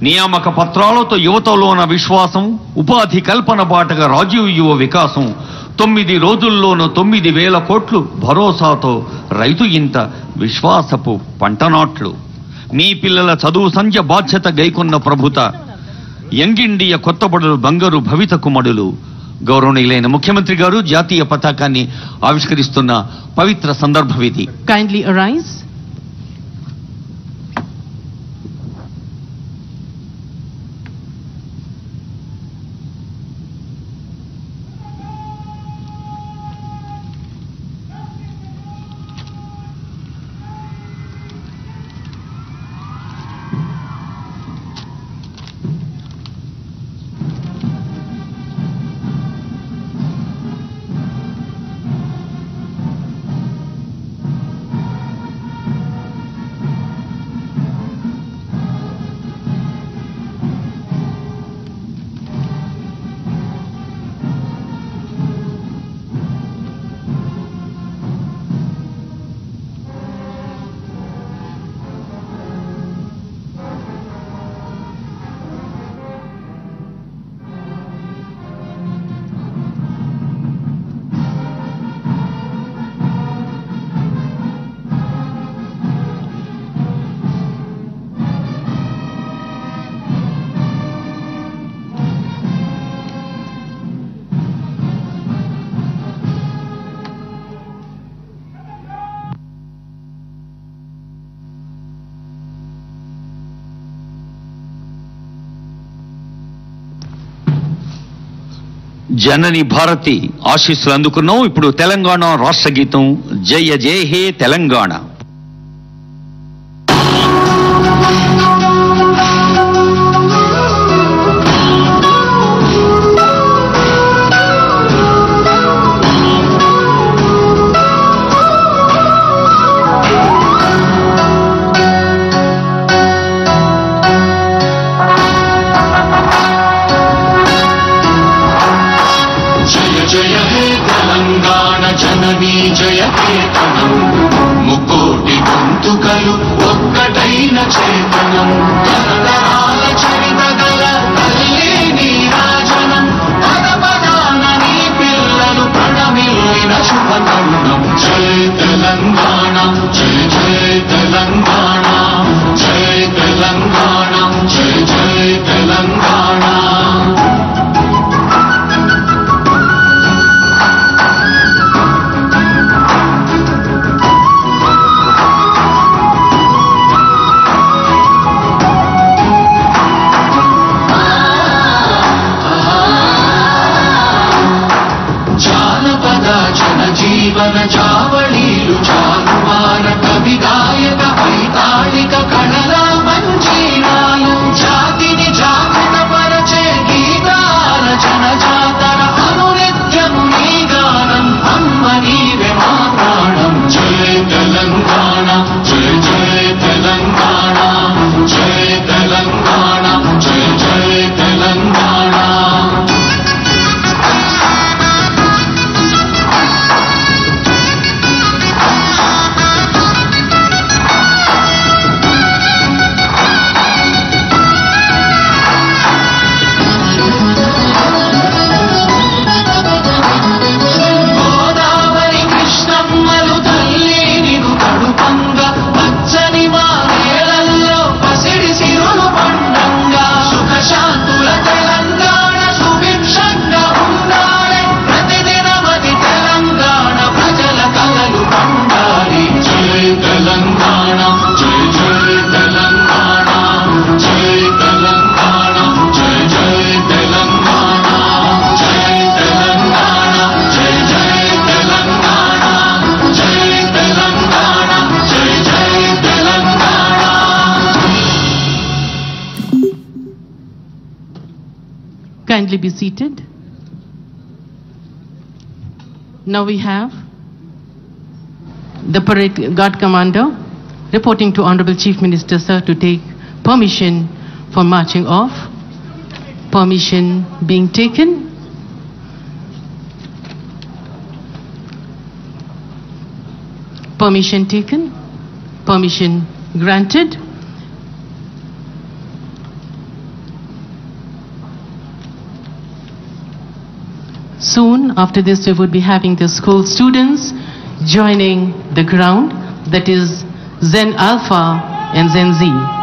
నియామక పత్రాలతో యువతలో ఉన్న విశ్వాసం, ఉపాధి కల్పన బాటగా రాజీవ్ యువ వికాసం, 9 రోజుల్లోనూ 9,000 కోట్లు భరోసాతో రైతు ఇంత విశ్వాసపు పంటనాట్లు. మీ పిల్లల చదువు సంధ్య బాధ్యత గైకొన్న ప్రభుత యంగ్ ఇండియా కొత్తబడులు బంగారు భవిత కుమడులు. గౌరవనీయులైన ముఖ్యమంత్రి గారు జాతీయ పతాకాన్ని ఆవిష్కరిస్తున్న పవిత్ర సందర్భం ఇది. Kindly arise. జనని భారతి ఆశీస్సులు అందుకున్నాం. ఇప్పుడు తెలంగాణ రాష్ట్ర గీతం జయ జయ హే తెలంగాణ. జయ కేతనం ముకోటి గొంతుకలు ఒక్కటైన చేతనం తరతరాల చరిత గల తల్లి నీరాజనం పదపదాన నీ పిల్లలు ప్రణమిల్లిన శుభతరుణం. జయ తెలంగాణ జయ జయ తెలంగాణ జయ తెలంగాణ జయ జయ తెలంగాణ. జీవన చావళీలు చాలువార కవి గాయక వైతాళిక కళల మంజీరాలు జాతిని జాగృత పరచే గీతాల జనజాతర అనునిత్యము నీ గానం అమ్మ నీవే మా ప్రాణం. జయ తెలంగాణ జయ జయ తెలంగాణ జయ తెలంగాణ జయ జయ Telangana. Kindly be seated. Now we have the parade guard commander reporting to Honorable Chief Minister, sir, to take permission for marching off. Permission being taken. Permission taken. Permission granted. Soon after this, we would be having the school students joining the ground, that is Zen Alpha and Zen Z.